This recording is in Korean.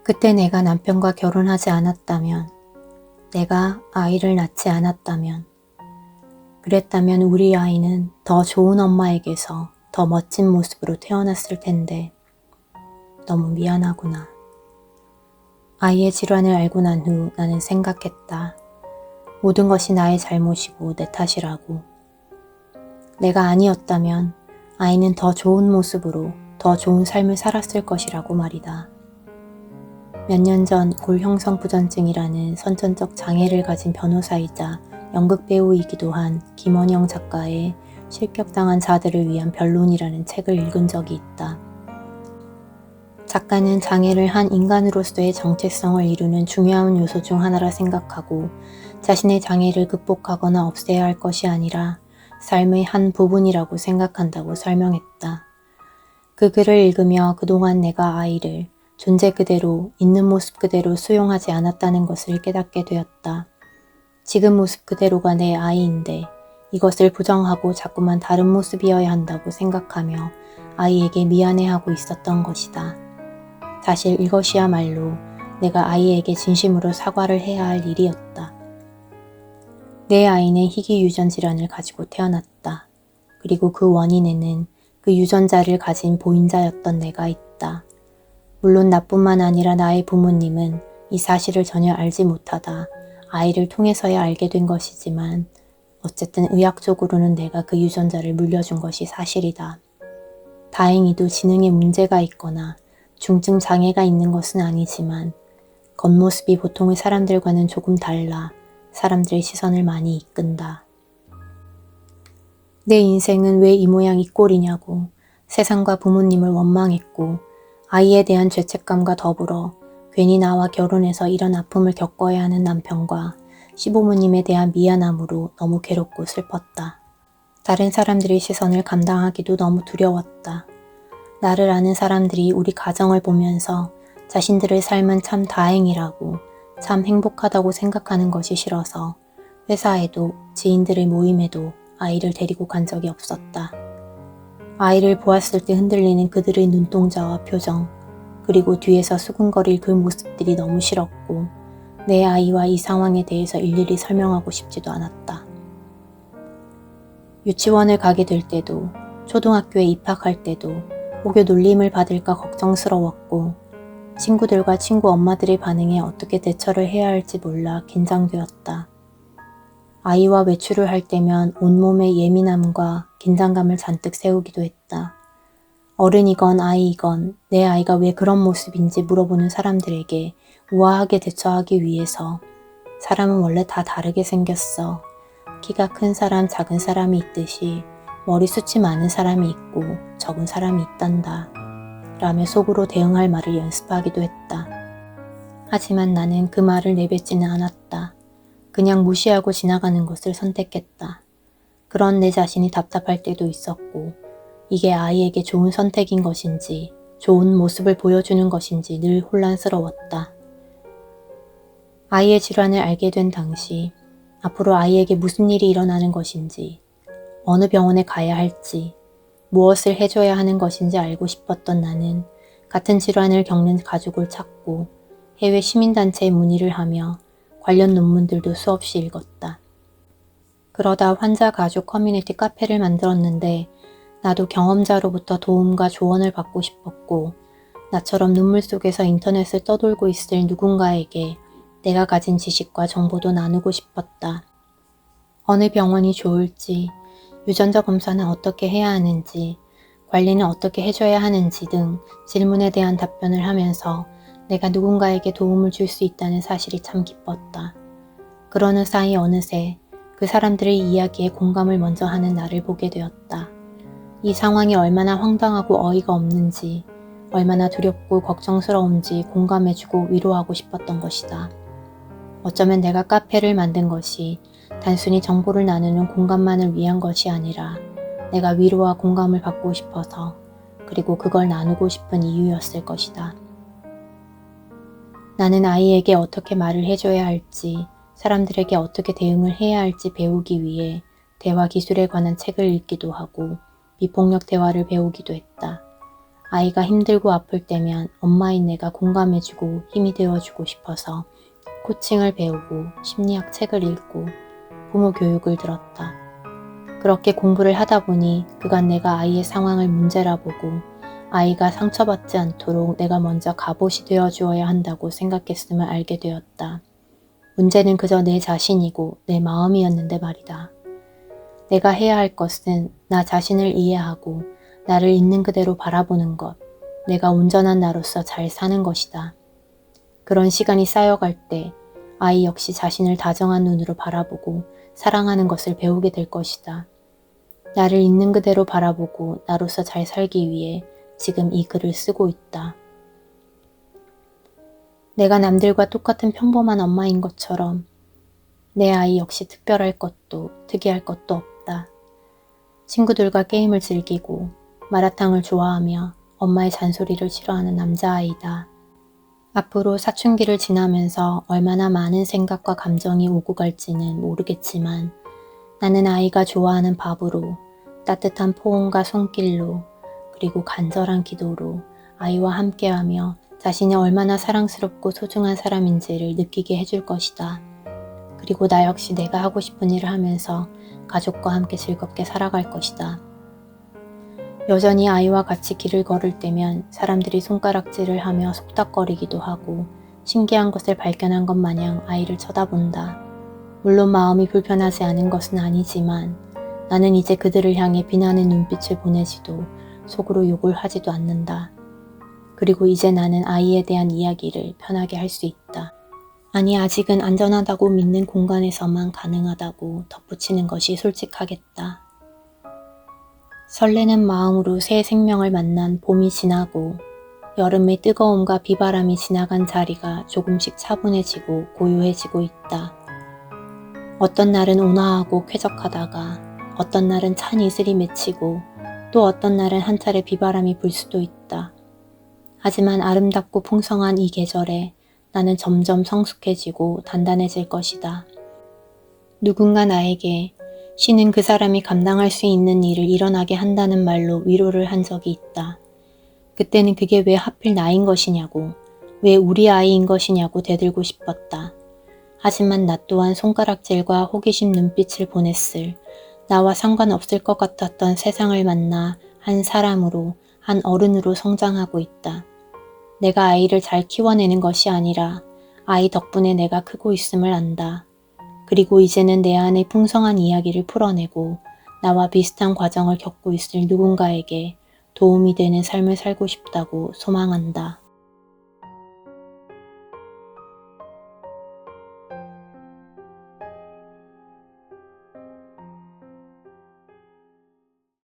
그때 내가 남편과 결혼하지 않았다면, 내가 아이를 낳지 않았다면, 그랬다면 우리 아이는 더 좋은 엄마에게서 더 멋진 모습으로 태어났을 텐데 너무 미안하구나. 아이의 질환을 알고 난 후 나는 생각했다. 모든 것이 나의 잘못이고 내 탓이라고. 내가 아니었다면 아이는 더 좋은 모습으로 더 좋은 삶을 살았을 것이라고 말이다. 몇 년 전 골형성부전증이라는 선천적 장애를 가진 변호사이자 연극 배우이기도 한 김원영 작가의 실격당한 자들을 위한 변론이라는 책을 읽은 적이 있다. 작가는 장애를 한 인간으로서의 정체성을 이루는 중요한 요소 중 하나라 생각하고 자신의 장애를 극복하거나 없애야 할 것이 아니라 삶의 한 부분이라고 생각한다고 설명했다. 그 글을 읽으며 그동안 내가 아이를 존재 그대로, 있는 모습 그대로 수용하지 않았다는 것을 깨닫게 되었다. 지금 모습 그대로가 내 아이인데 이것을 부정하고 자꾸만 다른 모습이어야 한다고 생각하며 아이에게 미안해하고 있었던 것이다. 사실 이것이야말로 내가 아이에게 진심으로 사과를 해야 할 일이었다. 내 아이는 희귀 유전 질환을 가지고 태어났다. 그리고 그 원인에는 그 유전자를 가진 보인자였던 내가 있다. 물론 나뿐만 아니라 나의 부모님은 이 사실을 전혀 알지 못하다 아이를 통해서야 알게 된 것이지만 어쨌든 의학적으로는 내가 그 유전자를 물려준 것이 사실이다. 다행히도 지능에 문제가 있거나 중증 장애가 있는 것은 아니지만 겉모습이 보통의 사람들과는 조금 달라 사람들의 시선을 많이 이끈다. 내 인생은 왜 이 모양 이 꼴이냐고 세상과 부모님을 원망했고 아이에 대한 죄책감과 더불어 괜히 나와 결혼해서 이런 아픔을 겪어야 하는 남편과 시부모님에 대한 미안함으로 너무 괴롭고 슬펐다. 다른 사람들의 시선을 감당하기도 너무 두려웠다. 나를 아는 사람들이 우리 가정을 보면서 자신들의 삶은 참 다행이라고 참 행복하다고 생각하는 것이 싫어서 회사에도 지인들의 모임에도 아이를 데리고 간 적이 없었다. 아이를 보았을 때 흔들리는 그들의 눈동자와 표정, 그리고 뒤에서 수근거릴 그 모습들이 너무 싫었고 내 아이와 이 상황에 대해서 일일이 설명하고 싶지도 않았다. 유치원을 가게 될 때도 초등학교에 입학할 때도 혹여 놀림을 받을까 걱정스러웠고 친구들과 친구 엄마들의 반응에 어떻게 대처를 해야 할지 몰라 긴장되었다. 아이와 외출을 할 때면 온몸에 예민함과 긴장감을 잔뜩 세우기도 했다. 어른이건 아이이건 내 아이가 왜 그런 모습인지 물어보는 사람들에게 우아하게 대처하기 위해서 사람은 원래 다 다르게 생겼어. 키가 큰 사람, 작은 사람이 있듯이 머리숱이 많은 사람이 있고 적은 사람이 있단다. 라며 속으로 대응할 말을 연습하기도 했다. 하지만 나는 그 말을 내뱉지는 않았다. 그냥 무시하고 지나가는 것을 선택했다. 그런 내 자신이 답답할 때도 있었고 이게 아이에게 좋은 선택인 것인지 좋은 모습을 보여주는 것인지 늘 혼란스러웠다. 아이의 질환을 알게 된 당시 앞으로 아이에게 무슨 일이 일어나는 것인지 어느 병원에 가야 할지 무엇을 해줘야 하는 것인지 알고 싶었던 나는 같은 질환을 겪는 가족을 찾고 해외 시민단체에 문의를 하며 관련 논문들도 수없이 읽었다. 그러다 환자 가족 커뮤니티 카페를 만들었는데 나도 경험자로부터 도움과 조언을 받고 싶었고 나처럼 눈물 속에서 인터넷을 떠돌고 있을 누군가에게 내가 가진 지식과 정보도 나누고 싶었다. 어느 병원이 좋을지, 유전자 검사는 어떻게 해야 하는지, 관리는 어떻게 해줘야 하는지 등 질문에 대한 답변을 하면서 내가 누군가에게 도움을 줄 수 있다는 사실이 참 기뻤다. 그러는 사이 어느새 그 사람들의 이야기에 공감을 먼저 하는 나를 보게 되었다. 이 상황이 얼마나 황당하고 어이가 없는지, 얼마나 두렵고 걱정스러운지 공감해주고 위로하고 싶었던 것이다. 어쩌면 내가 카페를 만든 것이 단순히 정보를 나누는 공간만을 위한 것이 아니라 내가 위로와 공감을 받고 싶어서 그리고 그걸 나누고 싶은 이유였을 것이다. 나는 아이에게 어떻게 말을 해줘야 할지, 사람들에게 어떻게 대응을 해야 할지 배우기 위해 대화 기술에 관한 책을 읽기도 하고 비폭력 대화를 배우기도 했다. 아이가 힘들고 아플 때면 엄마인 내가 공감해주고 힘이 되어주고 싶어서 코칭을 배우고 심리학 책을 읽고 부모 교육을 들었다. 그렇게 공부를 하다 보니 그간 내가 아이의 상황을 문제라 보고 아이가 상처받지 않도록 내가 먼저 갑옷이 되어 주어야 한다고 생각했음을 알게 되었다. 문제는 그저 내 자신이고 내 마음이었는데 말이다. 내가 해야 할 것은 나 자신을 이해하고 나를 있는 그대로 바라보는 것, 내가 온전한 나로서 잘 사는 것이다. 그런 시간이 쌓여갈 때 아이 역시 자신을 다정한 눈으로 바라보고 사랑하는 것을 배우게 될 것이다. 나를 있는 그대로 바라보고 나로서 잘 살기 위해 지금 이 글을 쓰고 있다. 내가 남들과 똑같은 평범한 엄마인 것처럼 내 아이 역시 특별할 것도 특이할 것도 없다. 친구들과 게임을 즐기고 마라탕을 좋아하며 엄마의 잔소리를 싫어하는 남자아이다. 앞으로 사춘기를 지나면서 얼마나 많은 생각과 감정이 오고 갈지는 모르겠지만 나는 아이가 좋아하는 밥으로, 따뜻한 포옹과 손길로, 그리고 간절한 기도로 아이와 함께하며 자신이 얼마나 사랑스럽고 소중한 사람인지를 느끼게 해줄 것이다. 그리고 나 역시 내가 하고 싶은 일을 하면서 가족과 함께 즐겁게 살아갈 것이다. 여전히 아이와 같이 길을 걸을 때면 사람들이 손가락질을 하며 속닥거리기도 하고 신기한 것을 발견한 것 마냥 아이를 쳐다본다. 물론 마음이 불편하지 않은 것은 아니지만 나는 이제 그들을 향해 비난의 눈빛을 보내지도 속으로 욕을 하지도 않는다. 그리고 이제 나는 아이에 대한 이야기를 편하게 할 수 있다. 아니 아직은 안전하다고 믿는 공간에서만 가능하다고 덧붙이는 것이 솔직하겠다. 설레는 마음으로 새 생명을 만난 봄이 지나고 여름의 뜨거움과 비바람이 지나간 자리가 조금씩 차분해지고 고요해지고 있다. 어떤 날은 온화하고 쾌적하다가 어떤 날은 찬 이슬이 맺히고 또 어떤 날은 한 차례 비바람이 불 수도 있다. 하지만 아름답고 풍성한 이 계절에 나는 점점 성숙해지고 단단해질 것이다. 누군가 나에게 쉬는 그 사람이 감당할 수 있는 일을 일어나게 한다는 말로 위로를 한 적이 있다. 그때는 그게 왜 하필 나인 것이냐고, 왜 우리 아이인 것이냐고 대들고 싶었다. 하지만 나 또한 손가락질과 호기심 눈빛을 보냈을, 나와 상관없을 것 같았던 세상을 만나 한 사람으로, 한 어른으로 성장하고 있다. 내가 아이를 잘 키워내는 것이 아니라 아이 덕분에 내가 크고 있음을 안다. 그리고 이제는 내 안의 풍성한 이야기를 풀어내고 나와 비슷한 과정을 겪고 있을 누군가에게 도움이 되는 삶을 살고 싶다고 소망한다.